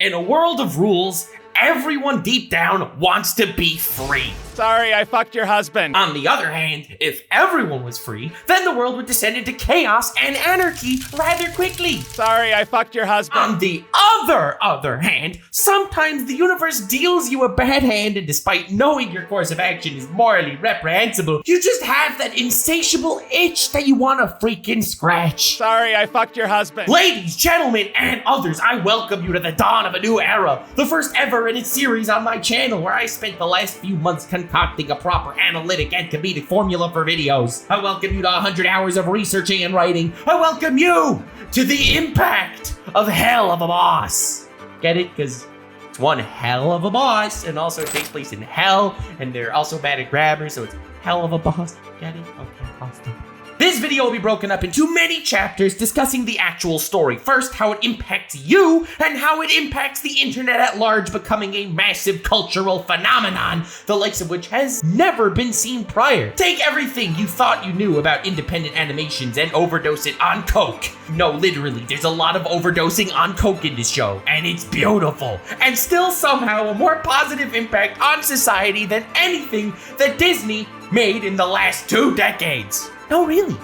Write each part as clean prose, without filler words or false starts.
In a world of rules, everyone deep down wants to be free. Sorry, I fucked your husband. On the other hand, if everyone was free, then the world would descend into chaos and anarchy rather quickly. Sorry, I fucked your husband. On the other hand, sometimes the universe deals you a bad hand, and despite knowing your course of action is morally reprehensible, you just have that insatiable itch that you want to freaking scratch. Sorry, I fucked your husband. Ladies, gentlemen, and others, I welcome you to the dawn of a new era, the first ever in its series on my channel, where I spent the last few months concocting a proper analytic and comedic formula for videos. I welcome you to 100 hours of researching and writing. I welcome you to the impact of hell of a boss. Get it? Because it's one hell of a boss, and also it takes place in hell, and they're also bad at grammar, so it's hell of a boss. Get it? Okay, I'll stop. This video will be broken up into many chapters discussing the actual story. First, how it impacts you, and how it impacts the internet at large, becoming a massive cultural phenomenon, the likes of which has never been seen prior. Take everything you thought you knew about independent animations and overdose it on coke. No, literally, there's a lot of overdosing on coke in this show, and it's beautiful. And still somehow a more positive impact on society than anything that Disney made in the last 2 decades. No, really.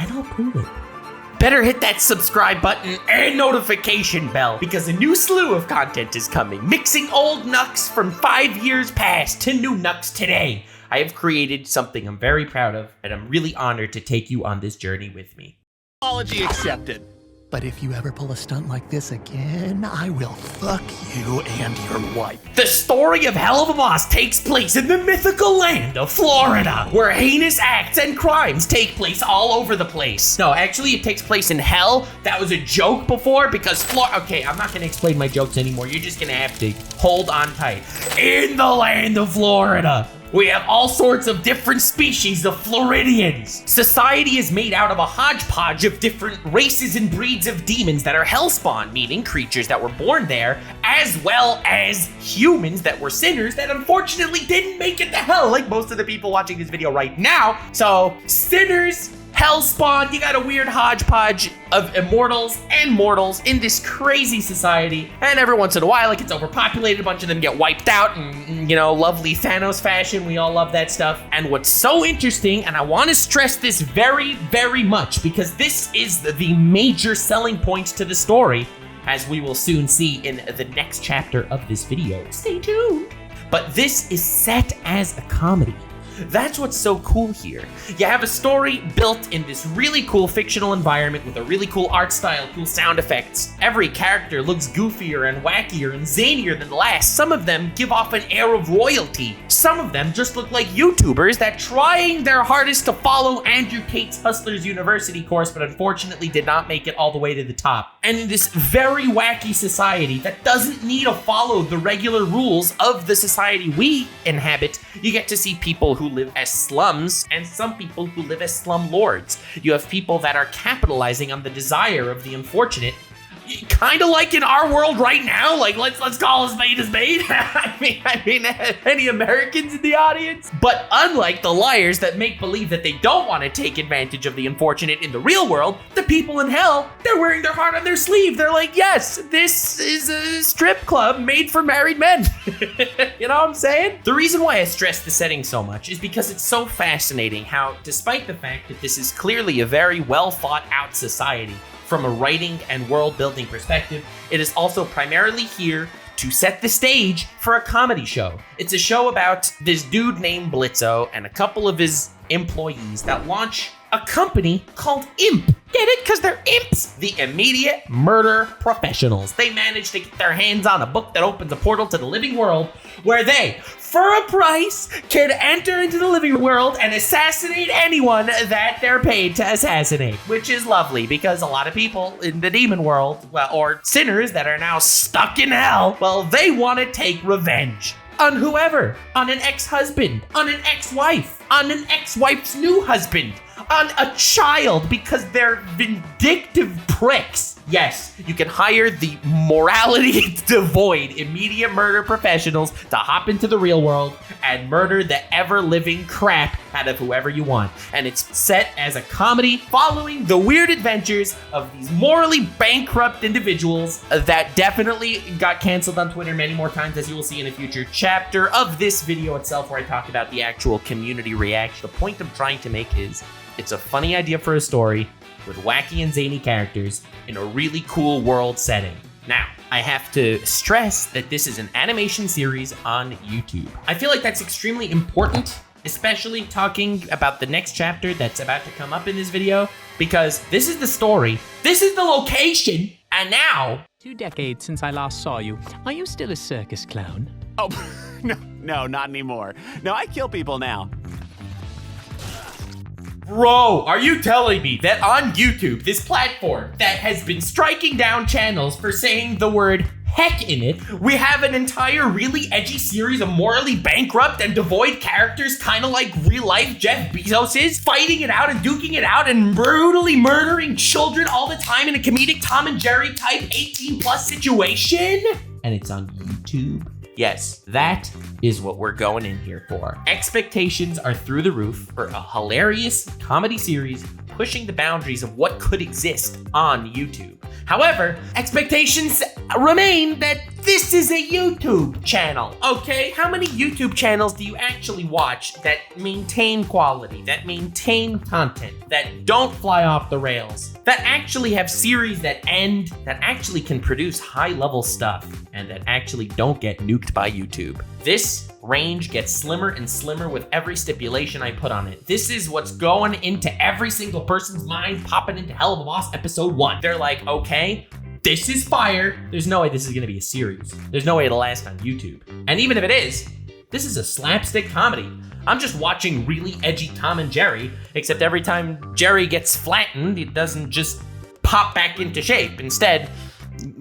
And I'll prove it. Better hit that subscribe button and notification bell, because a new slew of content is coming, mixing old nucks from 5 years past to new nucks today. I have created something I'm very proud of, and I'm really honored to take you on this journey with me. Apology accepted. But if you ever pull a stunt like this again, I will fuck you and your wife. The story of Hell of a Boss takes place in the mythical land of Florida, where heinous acts and crimes take place all over the place. No, actually it takes place in hell. That was a joke before, because okay, I'm not gonna explain my jokes anymore. You're just gonna have to hold on tight. In the land of Florida, we have all sorts of different species of Floridians. Society is made out of a hodgepodge of different races and breeds of demons that are hellspawn, meaning creatures that were born there, as well as humans that were sinners that unfortunately didn't make it to hell, like most of the people watching this video right now. So, sinners, hellspawn, you got a weird hodgepodge of immortals and mortals in this crazy society, and every once in a while it gets overpopulated, a bunch of them get wiped out in, you know, lovely Thanos fashion. We all love that stuff. And what's so interesting, and I want to stress this very, very much, because this is the major selling points to the story, as we will soon see in the next chapter of this video. Stay tuned. But this is set as a comedy. That's what's so cool here. You have a story built in this really cool fictional environment with a really cool art style, cool sound effects. Every character looks goofier and wackier and zanier than the last. Some of them give off an air of royalty. Some of them just look like YouTubers that trying their hardest to follow Andrew Tate's Hustlers University course, but unfortunately did not make it all the way to the top. And in this very wacky society that doesn't need to follow the regular rules of the society we inhabit, you get to see people who live as slums and some people who live as slum lords. You have people that are capitalizing on the desire of the unfortunate, kind of like in our world right now. Like, let's call a spade a spade. I mean, any Americans in the audience? But unlike the liars that make believe that they don't want to take advantage of the unfortunate in the real world, the people in hell, they're wearing their heart on their sleeve. They're like, yes, this is a strip club made for married men. You know what I'm saying? The reason why I stress the setting so much is because it's so fascinating how, despite the fact that this is clearly a very well thought out society, from a writing and world building perspective, it is also primarily here to set the stage for a comedy show. It's a show about this dude named Blitzo and a couple of his employees that launch a company called Imp. Get it? Because they're imps. The immediate murder professionals. They manage to get their hands on a book that opens a portal to the living world, where they, for a price, can enter into the living world and assassinate anyone that they're paid to assassinate. Which is lovely, because a lot of people in the demon world, well, or sinners that are now stuck in hell, well, they want to take revenge. On whoever. On an ex-husband. On an ex-wife. On an ex-wife's new husband. On a child, because they're vindictive pricks. Yes, you can hire the morality devoid immediate murder professionals to hop into the real world and murder the ever-living crap out of whoever you want. And it's set as a comedy following the weird adventures of these morally bankrupt individuals that definitely got canceled on Twitter many more times, as you will see in a future chapter of this video itself, where I talk about the actual community reaction. The point I'm trying to make is it's a funny idea for a story with wacky and zany characters in a really cool world setting. Now, I have to stress that this is an animation series on YouTube. I feel like that's extremely important, especially talking about the next chapter that's about to come up in this video, because this is the story, this is the location, and now... 2 decades since I last saw you. Are you still a circus clown? Oh, no, not anymore. No, I kill people now. Bro, are you telling me that on YouTube, this platform that has been striking down channels for saying the word heck in it, we have an entire really edgy series of morally bankrupt and devoid characters, kind of like real life Jeff Bezos is, fighting it out and duking it out and brutally murdering children all the time in a comedic Tom and Jerry type 18 plus situation? And it's on YouTube? Yes, that is what we're going in here for. Expectations are through the roof for a hilarious comedy series pushing the boundaries of what could exist on YouTube. However, expectations remain that this is a YouTube channel, okay? How many YouTube channels do you actually watch that maintain quality, that maintain content, that don't fly off the rails, that actually have series that end, that actually can produce high-level stuff, and that actually don't get nuked by YouTube? This range gets slimmer and slimmer with every stipulation I put on it. This is what's going into every single person's mind popping into Helluva Boss episode 1. They're like, okay, this is fire. There's no way this is gonna be a series. There's no way it'll last on YouTube. And even if it is, this is a slapstick comedy. I'm just watching really edgy Tom and Jerry, except every time Jerry gets flattened, it doesn't just pop back into shape. Instead,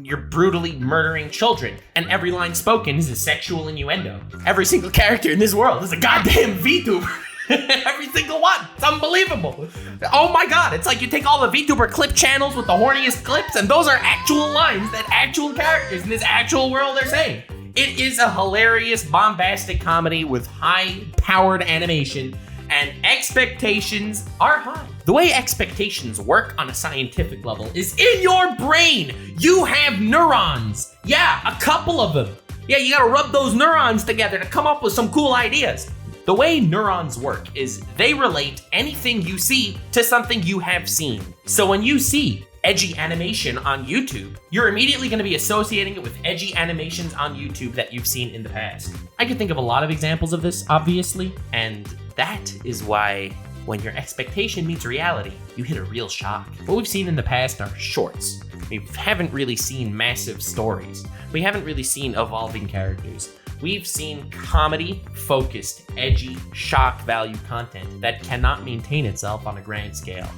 you're brutally murdering children, and every line spoken is a sexual innuendo. Every single character in this world is a goddamn VTuber. Every single one. It's unbelievable. Oh my god, it's like you take all the VTuber clip channels with the horniest clips, and those are actual lines that actual characters in this actual world are saying. It is a hilarious, bombastic comedy with high-powered animation, and expectations are high. The way expectations work on a scientific level is in your brain. You have neurons. Yeah, a couple of them. Yeah, you gotta rub those neurons together to come up with some cool ideas. The way neurons work is they relate anything you see to something you have seen. So when you see edgy animation on YouTube, you're immediately going to be associating it with edgy animations on YouTube that you've seen in the past. I can think of a lot of examples of this, obviously, and that is why when your expectation meets reality, you hit a real shock. What we've seen in the past are shorts. We haven't really seen massive stories. We haven't really seen evolving characters. We've seen comedy-focused, edgy, shock value content that cannot maintain itself on a grand scale.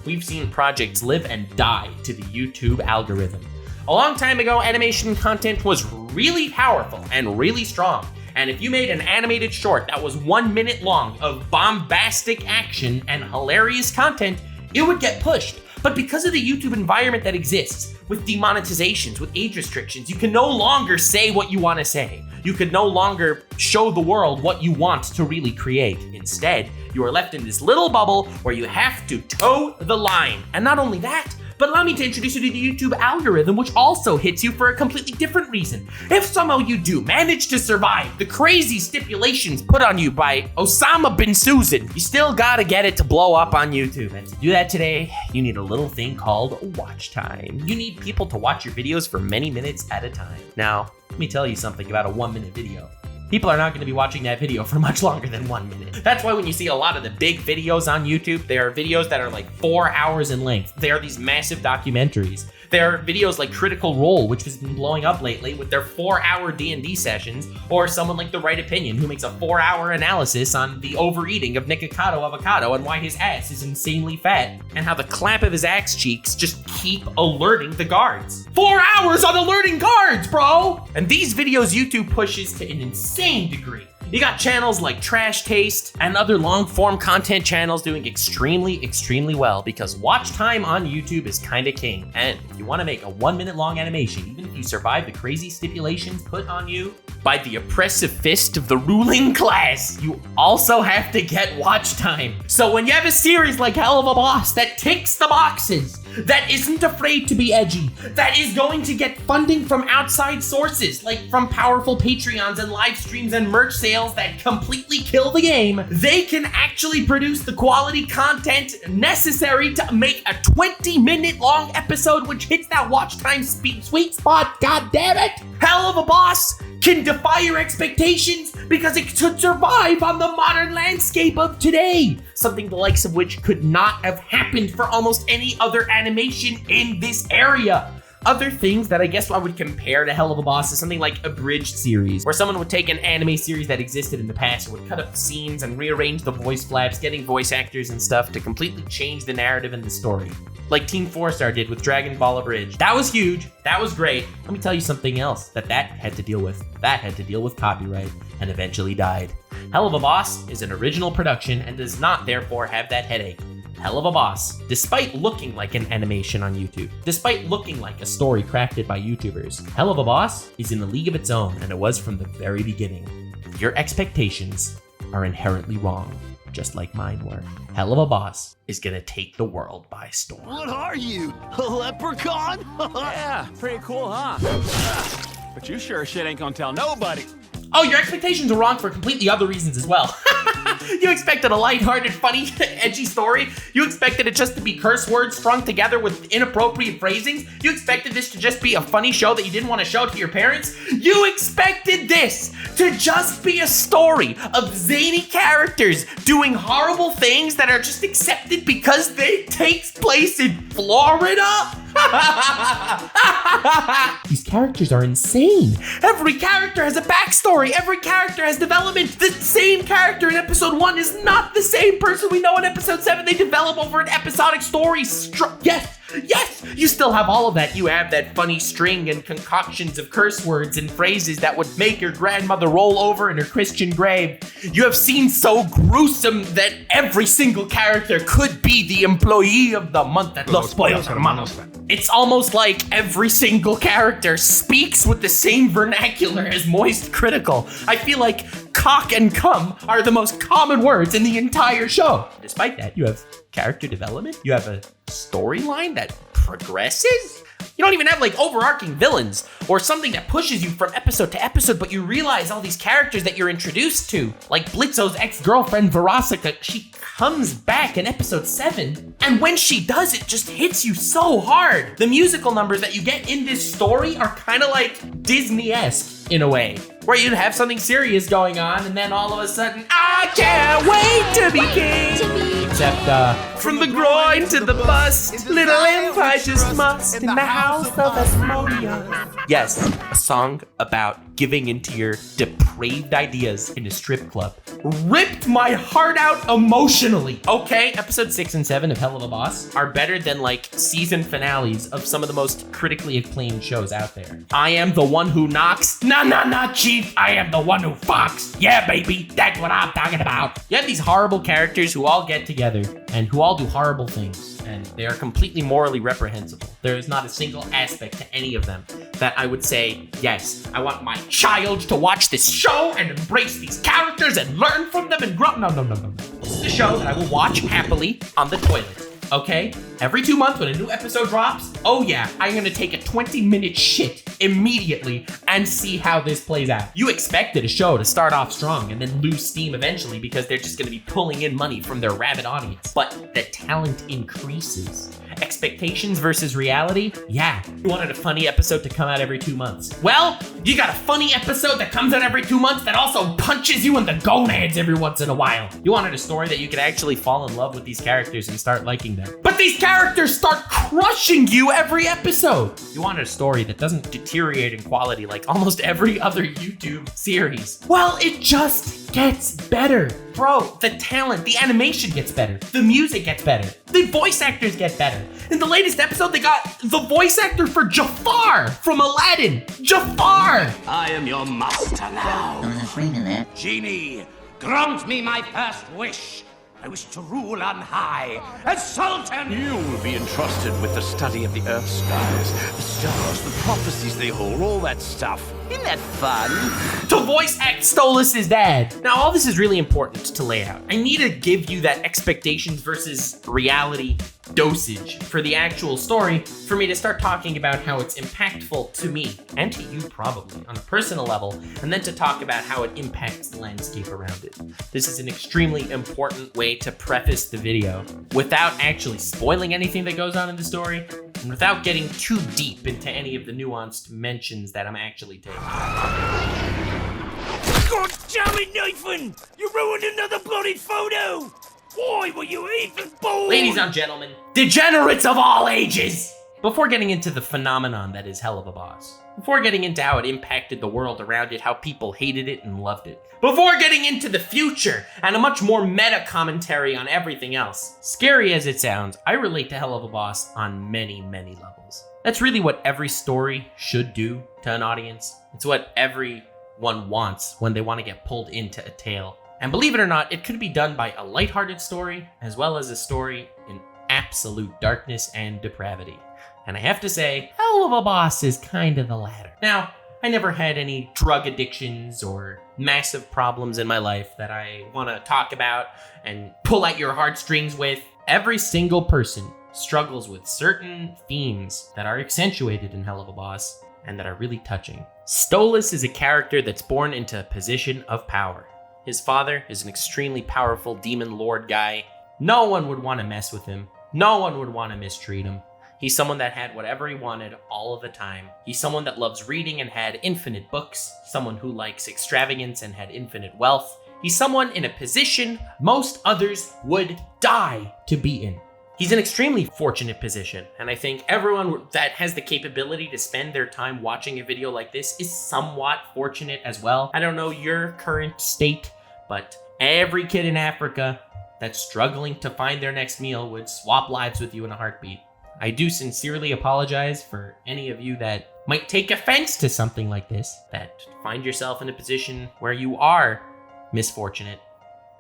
We've seen projects live and die to the YouTube algorithm. A long time ago, animation content was really powerful and really strong. And if you made an animated short that was 1 minute long of bombastic action and hilarious content, it would get pushed. But because of the YouTube environment that exists, with demonetizations, with age restrictions, you can no longer say what you want to say. You can no longer show the world what you want to really create. Instead, you are left in this little bubble where you have to toe the line. And not only that, but allow me to introduce you to the YouTube algorithm, which also hits you for a completely different reason. If somehow you do manage to survive the crazy stipulations put on you by Osama bin Susan, you still gotta get it to blow up on YouTube. And to do that today, you need a little thing called watch time. You need people to watch your videos for many minutes at a time. Now, let me tell you something about a 1 minute video. People are not going to be watching that video for much longer than 1 minute. That's why when you see a lot of the big videos on YouTube, they are videos that are like 4 hours in length. They are these massive documentaries. There are videos like Critical Role, which has been blowing up lately with their 4-hour D&D sessions, or someone like The Right Opinion, who makes a 4-hour analysis on the overeating of Nikocado Avocado and why his ass is insanely fat, and how the clamp of his axe cheeks just keep alerting the guards. 4 hours on alerting guards, bro! And these videos YouTube pushes to an insane degree. You got channels like Trash Taste and other long-form content channels doing extremely well because watch time on YouTube is kinda king. And if you wanna make a 1-minute long animation, even if you survive the crazy stipulations put on you by the oppressive fist of the ruling class, you also have to get watch time. So when you have a series like Helluva Boss that ticks the boxes, that isn't afraid to be edgy, that is going to get funding from outside sources, like from powerful Patreons and live streams and merch sales that completely kill the game, they can actually produce the quality content necessary to make a 20-minute long episode which hits that watch time sweet spot, god damn it! Helluva Boss can defy your expectations because it could survive on the modern landscape of today. Something the likes of which could not have happened for almost any other animation in this area. Other things that I guess I would compare to Helluva Boss is something like Abridged series, where someone would take an anime series that existed in the past and would cut up scenes and rearrange the voice flaps, getting voice actors and stuff to completely change the narrative and the story. Like Team 4-Star did with Dragon Ball Abridged. That was huge. That was great. Let me tell you something else that had to deal with. That had to deal with copyright and eventually died. Helluva Boss is an original production and does not therefore have that headache. Helluva Boss, despite looking like an animation on YouTube, despite looking like a story crafted by YouTubers, Helluva Boss is in a league of its own, and it was from the very beginning. Your expectations are inherently wrong, just like mine were. Helluva Boss is gonna take the world by storm. What are you? A leprechaun? Yeah, pretty cool, huh? But you sure as shit ain't gonna tell nobody. Oh, your expectations are wrong for completely other reasons as well. You expected a lighthearted, funny, edgy story. You expected it just to be curse words strung together with inappropriate phrasings. You expected this to just be a funny show that you didn't want to show to your parents. You expected this to just be a story of zany characters doing horrible things that are just accepted because they takes place in Florida? These characters are insane. Every character has a backstory. Every character has development. The same character in episode 1 is not the same person we know in episode 7. They develop over an episodic story. Yes, you still have all of that. You have that funny string and concoctions of curse words and phrases that would make your grandmother roll over in her Christian grave. You have scenes so gruesome that every single character could be the employee of the month at Los Pollos Hermanos. It's almost like every single character speaks with the same vernacular as Moist Critical. I feel like cock and cum are the most common words in the entire show. Despite that, you have character development. You have a storyline that progresses. You don't even have like overarching villains or something that pushes you from episode to episode, but you realize all these characters that you're introduced to, like Blitzo's ex-girlfriend Verosika, she comes back in episode 7, and when she does, it just hits you so hard. The musical numbers that you get in this story are kind of like Disney-esque in a way, where you'd have something serious going on, and then all of a sudden, I can't wait to be king. Except, from the groin to the bust, little empire just must in the house of Asmodeus. Yes, a song about giving into your depraved ideas in a strip club. Ripped my heart out emotionally. Okay, episode 6 and 7 of Helluva Boss are better than like season finales of some of the most critically acclaimed shows out there. I am the one who knocks. Nah, chief. I am the one who fucks. Yeah, baby, that's what I'm talking about. You have these horrible characters who all get together and who all do horrible things, and they are completely morally reprehensible. There is not a single aspect to any of them that I would say, yes, I want my child to watch this show and embrace these characters and learn from them and grow. No. This is a show that I will watch happily on the toilet. Okay? Every 2 months when a new episode drops, oh yeah, I'm gonna take a 20-minute shit immediately and see how this plays out. You expected a show to start off strong and then lose steam eventually because they're just gonna be pulling in money from their rabid audience. But the talent increases. Expectations versus reality? Yeah. You wanted a funny episode to come out every 2 months. Well, you got a funny episode that comes out every 2 months that also punches you in the gonads every once in a while. You wanted a story that you could actually fall in love with these characters and start liking them. But these characters start crushing you every episode. You wanted a story that doesn't deteriorate in quality like almost every other YouTube series. Well, it just gets better. Bro, the talent, the animation gets better. The music gets better. The voice actors get better. In the latest episode, they got the voice actor for Jafar from Aladdin. Jafar! I am your master now. Wait a minute. Genie, grant me my first wish. I wish to rule on high as Sultan. You will be entrusted with the study of the earth skies, the stars, the prophecies they hold, all that stuff. Isn't that fun? To voice act Stolas' dad. Now, all this is really important to lay out. I need to give you that expectations versus reality dosage for the actual story for me to start talking about how it's impactful to me and to you probably on a personal level, and then to talk about how it impacts the landscape around it. This is an extremely important way to preface the video without actually spoiling anything that goes on in the story and without getting too deep into any of the nuanced mentions that I'm actually taking. God damn it, Nathan! You ruined another bloody photo! Why were you even born? Ladies and gentlemen, degenerates of all ages! Before getting into the phenomenon that is Helluva Boss, before getting into how it impacted the world around it, how people hated it and loved it, before getting into the future and a much more meta commentary on everything else, scary as it sounds, I relate to Helluva Boss on many, many levels. That's really what every story should do to an audience. It's what everyone wants when they want to get pulled into a tale. And believe it or not, it could be done by a lighthearted story as well as a story in absolute darkness and depravity. And I have to say, Helluva Boss is kind of the latter. Now, I never had any drug addictions or massive problems in my life that I want to talk about and pull at your heartstrings with. Every single person struggles with certain themes that are accentuated in Helluva Boss and that are really touching. Stolas is a character that's born into a position of power. His father is an extremely powerful demon lord guy. No one would want to mess with him. No one would want to mistreat him. He's someone that had whatever he wanted all of the time. He's someone that loves reading and had infinite books. Someone who likes extravagance and had infinite wealth. He's someone in a position most others would die to be in. He's an extremely fortunate position, and I think everyone that has the capability to spend their time watching a video like this is somewhat fortunate as well. I don't know your current state, but every kid in Africa that's struggling to find their next meal would swap lives with you in a heartbeat. I do sincerely apologize for any of you that might take offense to something like this, that find yourself in a position where you are misfortunate,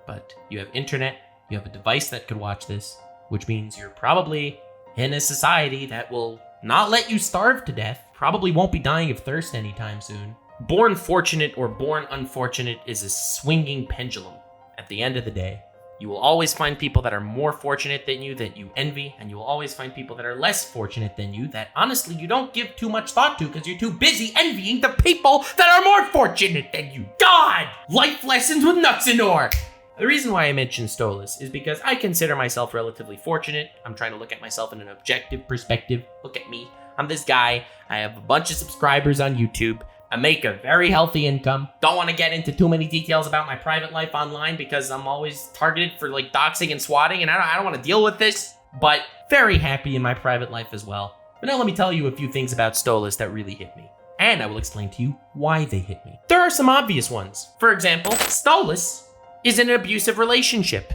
but you have internet, you have a device that could watch this, which means you're probably in a society that will not let you starve to death, probably won't be dying of thirst anytime soon. Born fortunate or born unfortunate is a swinging pendulum. At the end of the day, you will always find people that are more fortunate than you that you envy, and you will always find people that are less fortunate than you that honestly you don't give too much thought to because you're too busy envying the people that are more fortunate than you. God! Life lessons with Nuxanor! The reason why I mentioned Stolas is because I consider myself relatively fortunate. I'm trying to look at myself in an objective perspective. Look at me. I'm this guy. I have a bunch of subscribers on YouTube. I make a very healthy income. Don't want to get into too many details about my private life online because I'm always targeted for like doxing and swatting, and I don't want to deal with this, but very happy in my private life as well. But now let me tell you a few things about Stolas that really hit me, and I will explain to you why they hit me. There are some obvious ones. For example, Stolas is in an abusive relationship.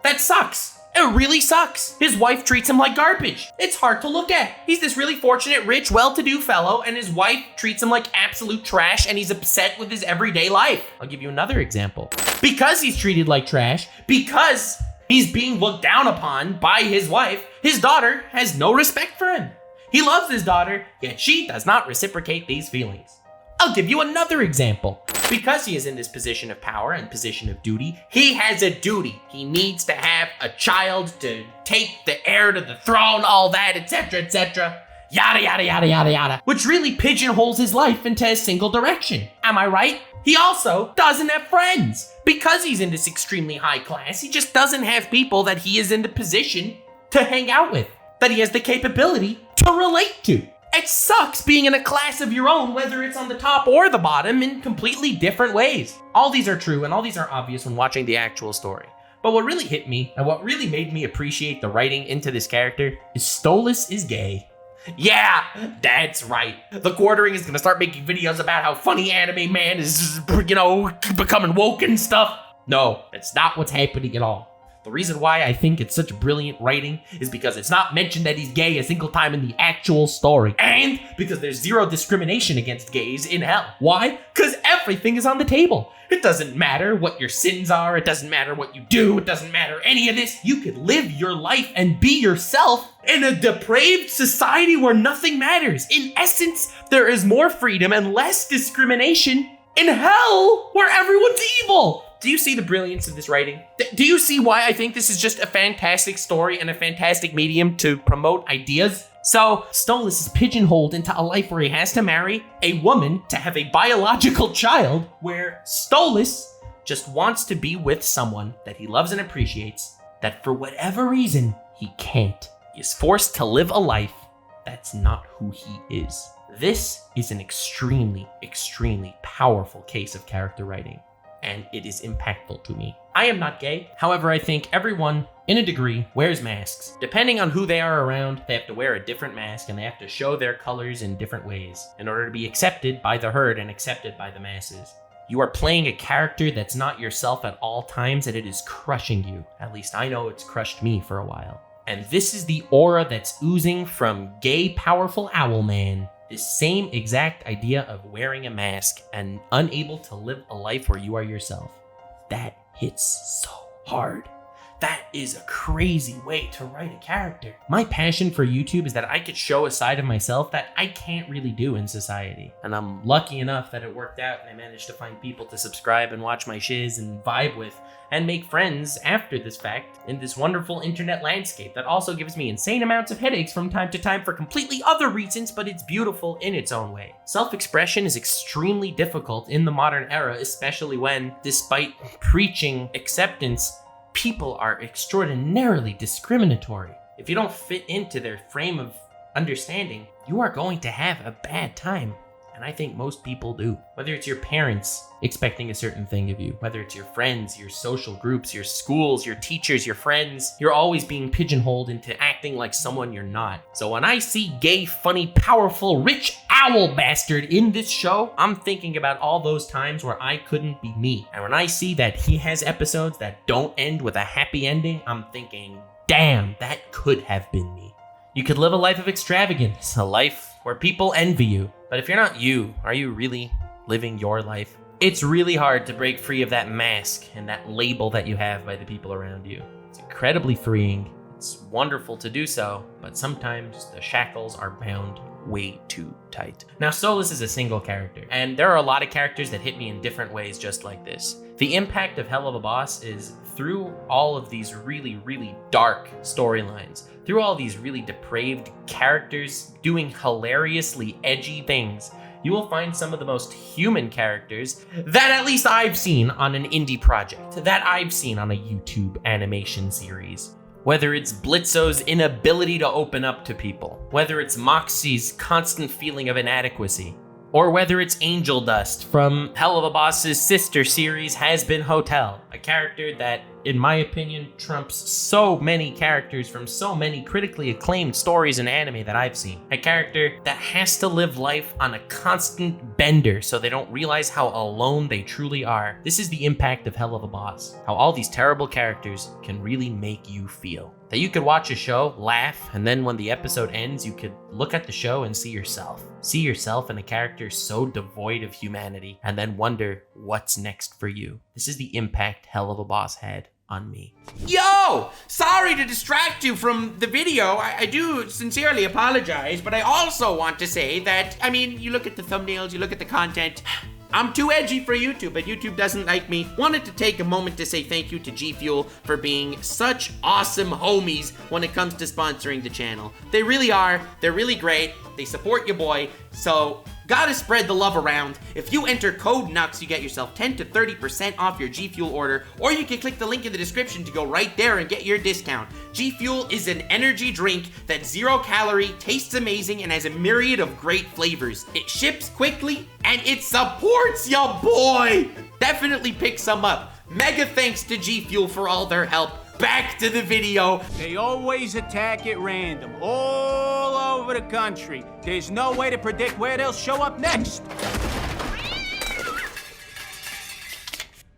That sucks. It really sucks. His wife treats him like garbage. It's hard to look at. He's this really fortunate, rich, well-to-do fellow, and his wife treats him like absolute trash, and he's upset with his everyday life. I'll give you another example. Because he's treated like trash, because he's being looked down upon by his wife, his daughter has no respect for him. He loves his daughter, yet she does not reciprocate these feelings. I'll give you another example. Because he is in this position of power and position of duty, he has a duty. He needs to have a child to take the heir to the throne, all that, etc., etc. Yada, yada, yada, yada, yada. Which really pigeonholes his life into a single direction. Am I right? He also doesn't have friends. Because he's in this extremely high class, he just doesn't have people that he is in the position to hang out with, that he has the capability to relate to. It sucks being in a class of your own, whether it's on the top or the bottom, in completely different ways. All these are true, and all these are obvious when watching the actual story. But what really hit me, and what really made me appreciate the writing into this character, is Stolas is gay. Yeah, that's right. The Quartering is gonna start making videos about how funny Anime Man is, becoming woke and stuff. No, it's not what's happening at all. The reason why I think it's such brilliant writing is because it's not mentioned that he's gay a single time in the actual story. And because there's zero discrimination against gays in hell. Why? Because everything is on the table. It doesn't matter what your sins are. It doesn't matter what you do. It doesn't matter any of this. You could live your life and be yourself in a depraved society where nothing matters. In essence, there is more freedom and less discrimination in hell where everyone's evil. Do you see the brilliance of this writing? Do you see why I think this is just a fantastic story and a fantastic medium to promote ideas? So, Stolas is pigeonholed into a life where he has to marry a woman to have a biological child, where Stolas just wants to be with someone that he loves and appreciates, that for whatever reason, he can't. He is forced to live a life that's not who he is. This is an extremely, extremely powerful case of character writing, and it is impactful to me. I am not gay. However, I think everyone, in a degree, wears masks. Depending on who they are around, they have to wear a different mask, and they have to show their colors in different ways in order to be accepted by the herd and accepted by the masses. You are playing a character that's not yourself at all times, and it is crushing you. At least I know it's crushed me for a while. And this is the aura that's oozing from gay, powerful Owl Man. This same exact idea of wearing a mask and unable to live a life where you are yourself. That hits so hard. That is a crazy way to write a character. My passion for YouTube is that I could show a side of myself that I can't really do in society. And I'm lucky enough that it worked out and I managed to find people to subscribe and watch my shiz and vibe with and make friends after this fact in this wonderful internet landscape that also gives me insane amounts of headaches from time to time for completely other reasons, but it's beautiful in its own way. Self-expression is extremely difficult in the modern era, especially when, despite preaching acceptance, people are extraordinarily discriminatory. If you don't fit into their frame of understanding, you are going to have a bad time. And I think most people do. Whether it's your parents expecting a certain thing of you, whether it's your friends, your social groups, your schools, your teachers, your friends, you're always being pigeonholed into acting like someone you're not. So when I see gay, funny, powerful, rich owl bastard in this show, I'm thinking about all those times where I couldn't be me. And when I see that he has episodes that don't end with a happy ending, I'm thinking, damn, that could have been me. You could live a life of extravagance, a life where people envy you. But if you're not you, are you really living your life? It's really hard to break free of that mask and that label that you have by the people around you. It's incredibly freeing. It's wonderful to do so, but sometimes the shackles are bound way too tight. Now, Stolas is a single character, and there are a lot of characters that hit me in different ways just like this. The impact of Helluva Boss is through all of these really, really dark storylines, through all these really depraved characters doing hilariously edgy things, you will find some of the most human characters that at least I've seen on an indie project, that I've seen on a YouTube animation series. Whether it's Blitzo's inability to open up to people, whether it's Moxie's constant feeling of inadequacy, or whether it's Angel Dust from Helluva Boss's sister series Has Been Hotel, a character that, in my opinion, trumps so many characters from so many critically acclaimed stories in anime that I've seen. A character that has to live life on a constant bender so they don't realize how alone they truly are. This is the impact of Helluva Boss, how all these terrible characters can really make you feel. That you could watch a show, laugh, and then when the episode ends, you could look at the show and see yourself. See yourself in a character so devoid of humanity, and then wonder what's next for you. This is the impact Helluva Boss had on me. Yo! Sorry to distract you from the video. I do sincerely apologize, but I also want to say that, I mean, you look at the thumbnails, you look at the content, I'm too edgy for YouTube, but YouTube doesn't like me. Wanted to take a moment to say thank you to G Fuel for being such awesome homies when it comes to sponsoring the channel. They really are. They're really great. They support your boy. So gotta spread the love around. If you enter code NUX, you get yourself 10 to 30% off your G Fuel order, or you can click the link in the description to go right there and get your discount. G Fuel is an energy drink that's 0 calorie, tastes amazing, and has a myriad of great flavors. It ships quickly, and it supports ya boy! Definitely pick some up. Mega thanks to G Fuel for all their help. back to the video. They always attack at random, all over the country. There's no way to predict where they'll show up next.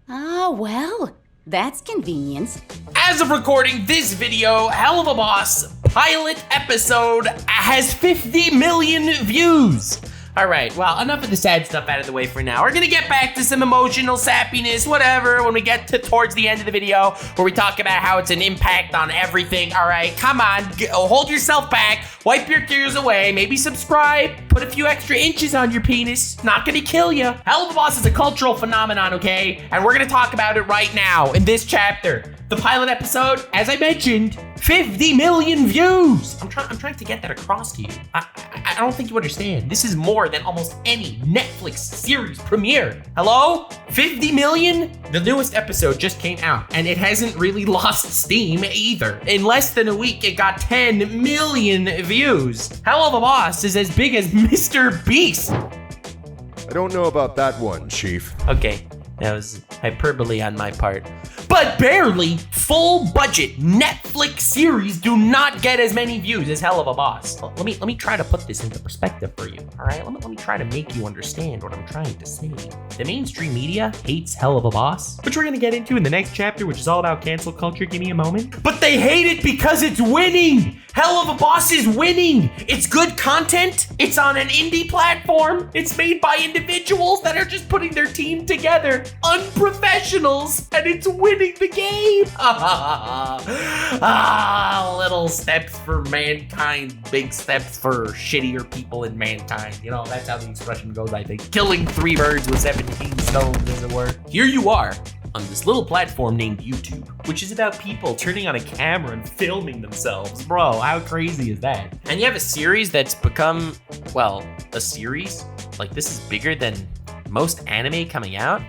Oh, well, that's convenient. As of recording this video, Helluva Boss pilot episode has 50 million views. All right, well, enough of the sad stuff out of the way for now. We're gonna get back to some emotional sappiness, whatever, when we get to towards the end of the video, where we talk about how it's an impact on everything. All right, come on, hold yourself back, wipe your tears away, maybe subscribe, put a few extra inches on your penis. Not gonna kill you. Helluva Boss is a cultural phenomenon, okay? And we're gonna talk about it right now in this chapter. The pilot episode, as I mentioned, 50 million views. I'm trying to get that across to you. I don't think you understand. This is more than almost any Netflix series premiere. Hello? 50 million? The newest episode just came out, and it hasn't really lost steam either. In less than a week, it got 10 million views. Helluva Boss is as big as Mr. Beast. I don't know about that one, Chief. Okay, that was hyperbole on my part. But barely full budget Netflix series do not get as many views as Helluva Boss. Let me try to put this into perspective for you, all right? Let me try to make you understand what I'm trying to say. The mainstream media hates Helluva Boss, which we're gonna get into in the next chapter, which is all about cancel culture. Give me a moment. But they hate it because it's winning. Helluva Boss is winning. It's good content. It's on an indie platform. It's made by individuals that are just putting their team together. Unprofessionals. And it's winning the game. Little steps for mankind, big steps for shittier people in mankind. You know, that's how the expression goes, I think. Killing 3 birds with 17 stones, as it were. Here you are on this little platform named YouTube, which is about people turning on a camera and filming themselves. Bro, how crazy is that? And you have a series that's become, well, a series? Like, this is bigger than most anime coming out?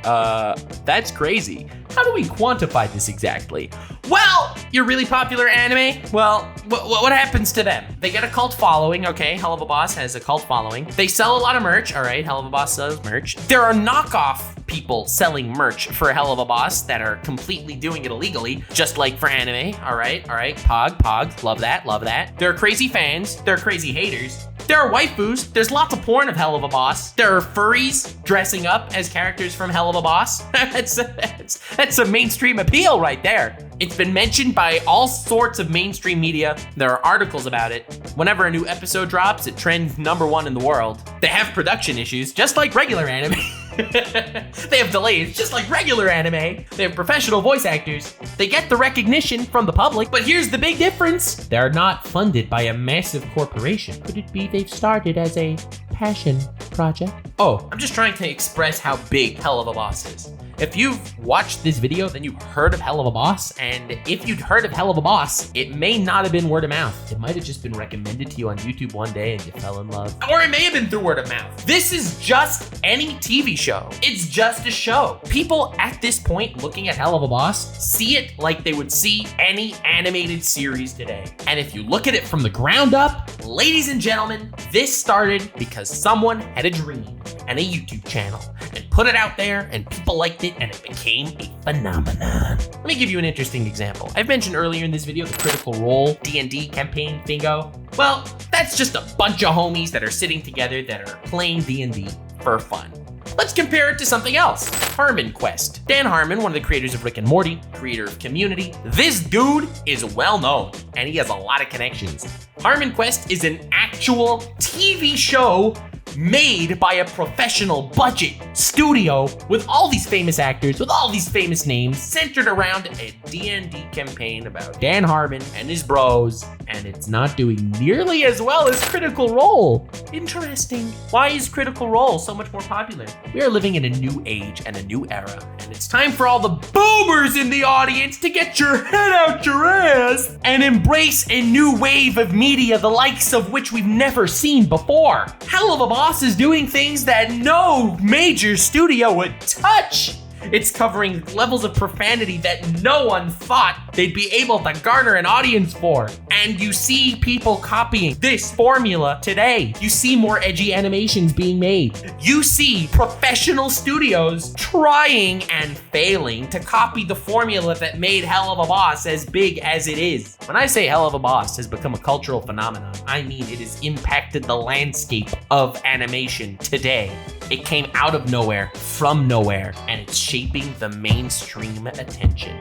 That's crazy. How do we quantify this exactly? Well, your really popular anime, well, what happens to them? They get a cult following, okay? Helluva Boss has a cult following. They sell a lot of merch, all right? Helluva Boss sells merch. There are knockoff people selling merch for Helluva Boss that are completely doing it illegally, just like for anime, all right? Pog, love that. There are crazy fans, there are crazy haters. There are waifus. There's lots of porn of Helluva Boss. There are furries dressing up as characters from Helluva Boss. That's a mainstream appeal right there. It's been mentioned by all sorts of mainstream media. There are articles about it. Whenever a new episode drops, it trends #1 in the world. They have production issues, just like regular anime. They have delays, just like regular anime. They have professional voice actors. They get the recognition from the public, but here's the big difference. They're not funded by a massive corporation. Could it be they've started as a passion project? Oh, I'm just trying to express how big Helluva Boss is. If you've watched this video, then you've heard of Helluva Boss, and if you'd heard of Helluva Boss, it may not have been word of mouth. It might have just been recommended to you on YouTube one day and you fell in love. Or it may have been through word of mouth. This is just any TV show. It's just a show. People at this point looking at Helluva Boss see it like they would see any animated series today. And if you look at it from the ground up, ladies and gentlemen, this started because someone had a dream and a YouTube channel and put it out there and people liked it and it became a phenomenon. Let me give you an interesting example. I've mentioned earlier in this video the Critical Role D&D campaign thingo. Well, that's just a bunch of homies that are sitting together that are playing D&D for fun. Let's compare it to something else. Harmon Quest. Dan Harmon, one of the creators of Rick and Morty, creator of Community. This dude is well known and he has a lot of connections. Harmon Quest is an actual TV show made by a professional budget studio with all these famous actors, with all these famous names, centered around a D&D campaign about Dan Harmon and his bros, and it's not doing nearly as well as Critical Role. Interesting. Why is Critical Role so much more popular? We are living in a new age and a new era, and it's time for all the boomers in the audience to get your head out your ass and embrace a new wave of media, the likes of which we've never seen before. Helluva Boss is doing things that no major studio would touch. It's covering levels of profanity that no one thought they'd be able to garner an audience for. And you see people copying this formula today. You see more edgy animations being made. You see professional studios trying and failing to copy the formula that made Helluva Boss as big as it is. When I say Helluva Boss has become a cultural phenomenon, I mean it has impacted the landscape of animation today. It came out of nowhere, from nowhere, and it's shaping the mainstream attention.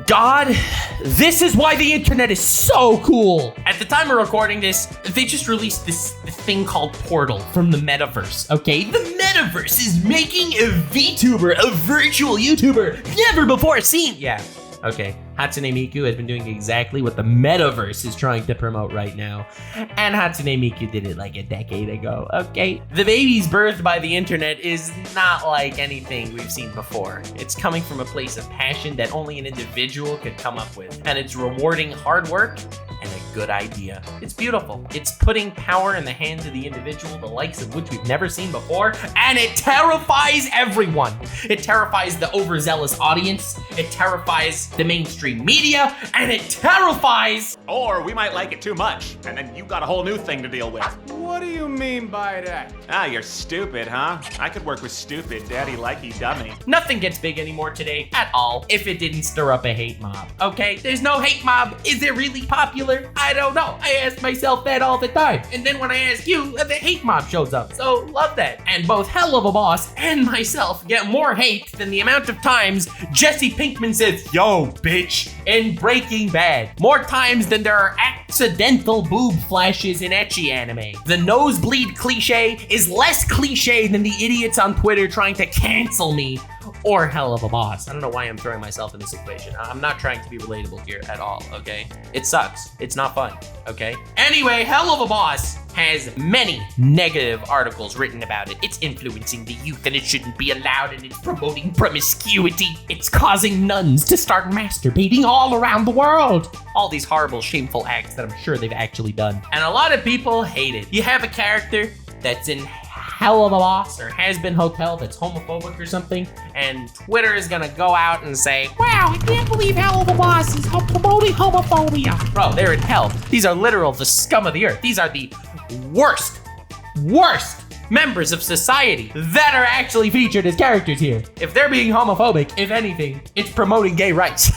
God, this is why the internet is so cool. At the time of recording this, they just released this thing called Portal from the metaverse, okay? The metaverse is making a VTuber, a virtual YouTuber, never before seen. Yeah, okay. Hatsune Miku has been doing exactly what the metaverse is trying to promote right now. And Hatsune Miku did it like a decade ago, okay? The babies birthed by the internet is not like anything we've seen before. It's coming from a place of passion that only an individual could come up with. And it's rewarding hard work and a good idea. It's beautiful. It's putting power in the hands of the individual, the likes of which we've never seen before, and it terrifies everyone. It terrifies the overzealous audience, it terrifies the mainstream media, and it terrifies... Or we might like it too much, and then you got a whole new thing to deal with. What do you mean by that? Ah, you're stupid, huh? I could work with stupid, daddy-likey dummy. Nothing gets big anymore today at all if it didn't stir up a hate mob, okay? There's no hate mob. Is it really popular? I don't know. I ask myself that all the time. And then when I ask you, the hate mob shows up. So love that. And both Helluva Boss and myself get more hate than the amount of times Jesse Pinkman says, "Yo, bitch," in Breaking Bad. More times than there are accidental boob flashes in ecchi anime. The nosebleed cliche is less cliche than the idiots on Twitter trying to cancel me or Helluva Boss. I don't know why I'm throwing myself in this equation. I'm not trying to be relatable here at all, okay? It sucks. It's not fun, okay? Anyway, Helluva Boss has many negative articles written about it. It's influencing the youth and it shouldn't be allowed, and it's promoting promiscuity. It's causing nuns to start masturbating all around the world. All these horrible, shameful acts that I'm sure they've actually done. And a lot of people hate it. You have a character that's in Helluva Boss or Has Been Hotel that's homophobic or something, and Twitter is gonna go out and say, "Wow, I can't believe Helluva Boss is promoting homophobia." Bro, they're in hell. These are literal the scum of the earth. These are the worst members of society that are actually featured as characters here. If they're being homophobic, if anything, it's promoting gay rights.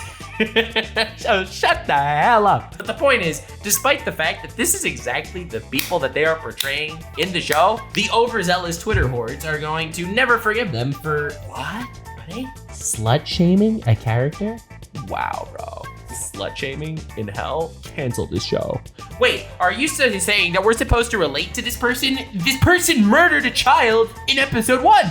So shut the hell up. But the point is, despite the fact that this is exactly the people that they are portraying in the show, the overzealous Twitter hordes are going to never forgive them for what? Are they slut shaming a character? Wow, bro. Slut shaming in hell? Cancel this show. Wait, are you saying that we're supposed to relate to this person? This person murdered a child in episode 1.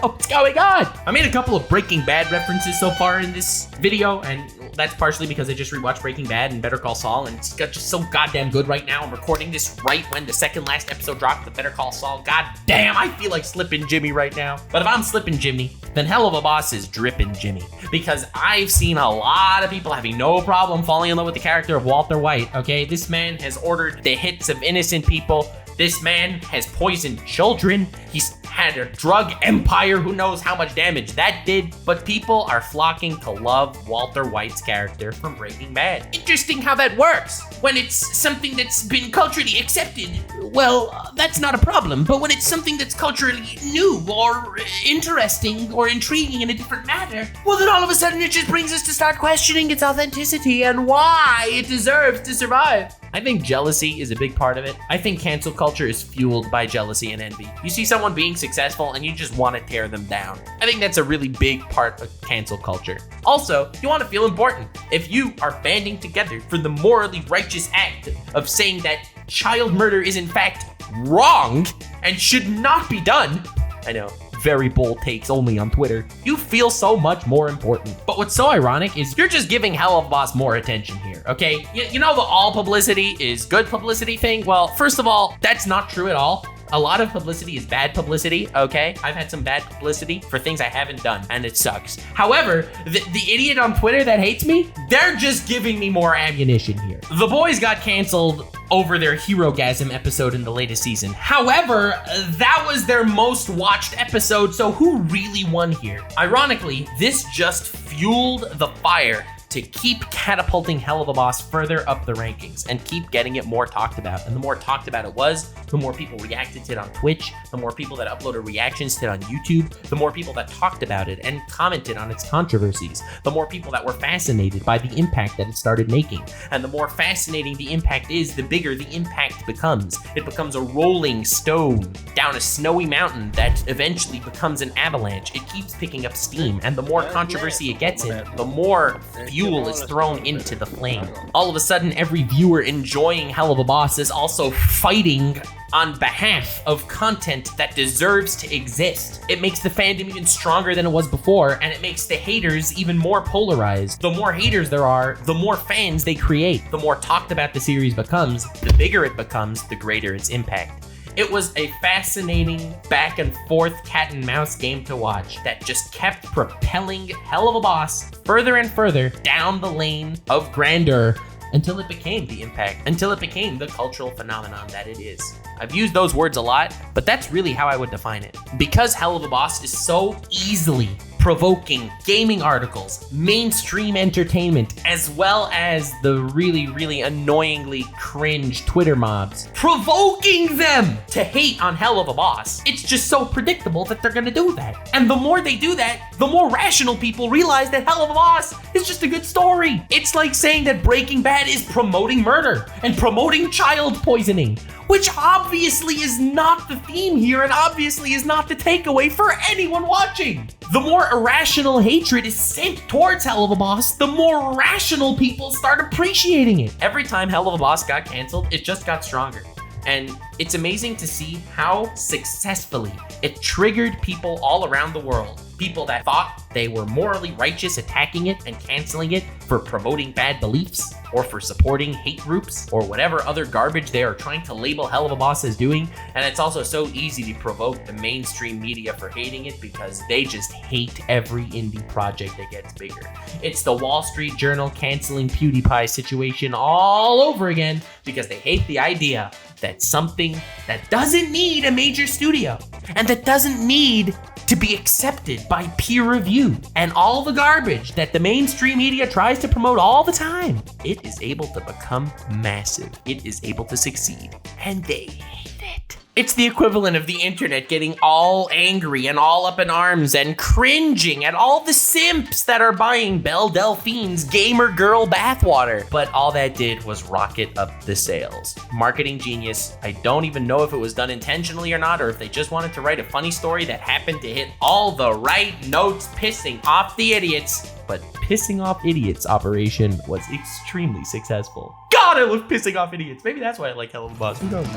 What's going on? I made a couple of Breaking Bad references so far in this video, and that's partially because I just rewatched Breaking Bad and Better Call Saul, and it's got just so goddamn good right now. I'm recording this right when the second last episode dropped of Better Call Saul. God damn, I feel like Slippin' Jimmy right now. But if I'm Slippin' Jimmy, then Helluva Boss is Drippin' Jimmy, because I've seen a lot of people having no problem falling in love with the character of Walter White, okay? This man has ordered the hits of innocent people. This man has poisoned children. He's had a drug empire. Who knows how much damage that did? But people are flocking to love Walter White's character from Breaking Bad. Interesting how that works. When it's something that's been culturally accepted, well, that's not a problem. But when it's something that's culturally new or interesting or intriguing in a different manner, well, then all of a sudden it just brings us to start questioning its authenticity and why it deserves to survive. I think jealousy is a big part of it. I think cancel culture is fueled by jealousy and envy. You see someone being successful and you just want to tear them down. I think that's a really big part of cancel culture. Also, you want to feel important. If you are banding together for the morally righteous act of saying that child murder is in fact wrong and should not be done, I know, very bold takes only on Twitter, you feel so much more important. But what's so ironic is you're just giving Helluva Boss more attention here, okay? You know the all publicity is good publicity thing? Well, first of all, that's not true at all. A lot of publicity is bad publicity, okay? I've had some bad publicity for things I haven't done, and it sucks. However, the idiot on Twitter that hates me, they're just giving me more ammunition here. The boys got canceled over their Herogasm episode in the latest season. However, that was their most watched episode, so who really won here? Ironically, this just fueled the fire to keep catapulting Helluva Boss further up the rankings and keep getting it more talked about. And the more talked about it was, the more people reacted to it on Twitch, the more people that uploaded reactions to it on YouTube, the more people that talked about it and commented on its controversies, the more people that were fascinated by the impact that it started making. And the more fascinating the impact is, the bigger the impact becomes. It becomes a rolling stone down a snowy mountain that eventually becomes an avalanche. It keeps picking up steam, and the more controversy it gets in, the more fuel is thrown into the flame. All of a sudden, every viewer enjoying Helluva Boss is also fighting on behalf of content that deserves to exist. It makes the fandom even stronger than it was before, and it makes the haters even more polarized. The more haters there are, the more fans they create. The more talked about the series becomes, the bigger it becomes, the greater its impact. It was a fascinating back and forth cat and mouse game to watch that just kept propelling Helluva Boss further and further down the lane of grandeur until it became the impact, until it became the cultural phenomenon that it is. I've used those words a lot, but that's really how I would define it. Because Helluva Boss is so easily provoking gaming articles, mainstream entertainment, as well as the really, really annoyingly cringe Twitter mobs, provoking them to hate on Helluva Boss. It's just so predictable that they're gonna do that. And the more they do that, the more rational people realize that Helluva Boss is just a good story. It's like saying that Breaking Bad is promoting murder and promoting child poisoning, which obviously is not the theme here and obviously is not the takeaway for anyone watching. The more irrational hatred is sent towards Helluva Boss, the more rational people start appreciating it. Every time Helluva Boss got canceled, it just got stronger. And it's amazing to see how successfully it triggered people all around the world. People that thought they were morally righteous attacking it and canceling it for promoting bad beliefs or for supporting hate groups or whatever other garbage they are trying to label Helluva Boss as doing. And it's also so easy to provoke the mainstream media for hating it because they just hate every indie project that gets bigger. It's the Wall Street Journal canceling PewDiePie situation all over again because they hate the idea that something that doesn't need a major studio and that doesn't need to be accepted by peer review and all the garbage that the mainstream media tries to promote all the time, it is able to become massive. It is able to succeed, and they hate it. It's the equivalent of the internet getting all angry and all up in arms and cringing at all the simps that are buying Belle Delphine's gamer girl bathwater. But all that did was rocket up the sales. Marketing genius. I don't even know if it was done intentionally or not, or if they just wanted to write a funny story that happened to hit all the right notes, pissing off the idiots. But pissing off idiots operation was extremely successful. God, I love pissing off idiots. Maybe that's why I like Helluva Boss. Who knows?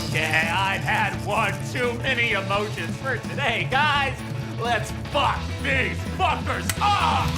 Okay, I've had one too many emotions for today, guys. Let's fuck these fuckers up!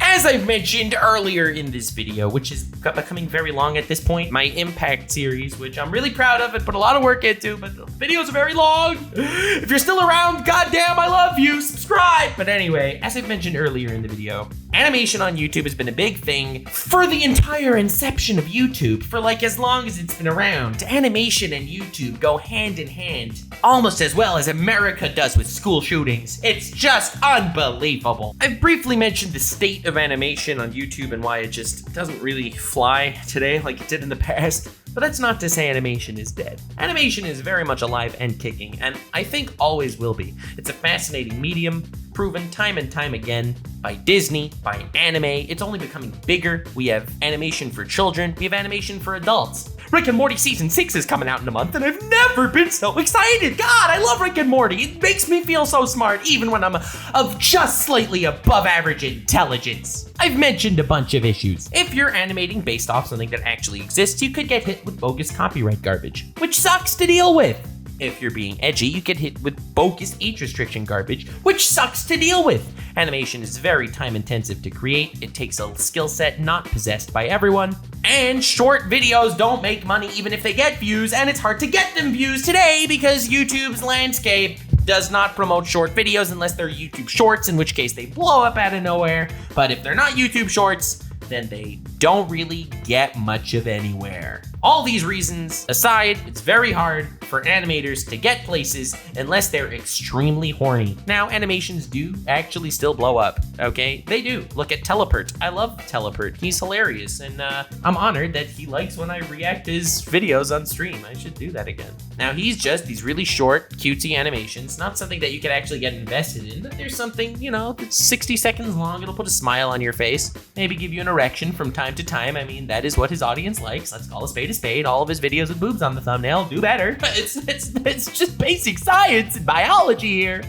As I've mentioned earlier in this video, which is becoming very long at this point, my Impact series, which I'm really proud of and put a lot of work into, but the videos are very long. If you're still around, goddamn, I love you, subscribe. But anyway, as I've mentioned earlier in the video, animation on YouTube has been a big thing for the entire inception of YouTube, for like as long as it's been around. Animation and YouTube go hand in hand, almost as well as America does with school shootings. It's just unbelievable. I've briefly mentioned the state of animation on YouTube and why it just doesn't really fly today like it did in the past. But that's not to say animation is dead. Animation is very much alive and kicking, and I think always will be. It's a fascinating medium, proven time and time again by Disney, by anime. It's only becoming bigger. We have animation for children. We have animation for adults. Rick and Morty Season 6 is coming out in a month, and I've never been so excited. God, I love Rick and Morty. It makes me feel so smart, even when I'm of just slightly above average intelligence. I've mentioned a bunch of issues. If you're animating based off something that actually exists, you could get hit with bogus copyright garbage, which sucks to deal with. If you're being edgy, you get hit with bogus age restriction garbage, which sucks to deal with. Animation is very time intensive to create. It takes a skill set not possessed by everyone. And short videos don't make money even if they get views, and it's hard to get them views today because YouTube's landscape does not promote short videos unless they're YouTube shorts, in which case they blow up out of nowhere. But if they're not YouTube shorts, then they don't really get much of anywhere. All these reasons aside, it's very hard for animators to get places unless they're extremely horny. Now, animations do actually still blow up, okay? They do. Look at Telepert. I love Telepert. He's hilarious, and I'm honored that he likes when I react to his videos on stream. I should do that again. Now, he's just these really short, cutesy animations, not something that you could actually get invested in, but there's something, you know, that's 60 seconds long. It'll put a smile on your face, maybe give you an erection from time to time. I mean, that is what his audience likes. Let's call a spade a spade. All of his videos with boobs on the thumbnail. Do better. It's just basic science and biology here.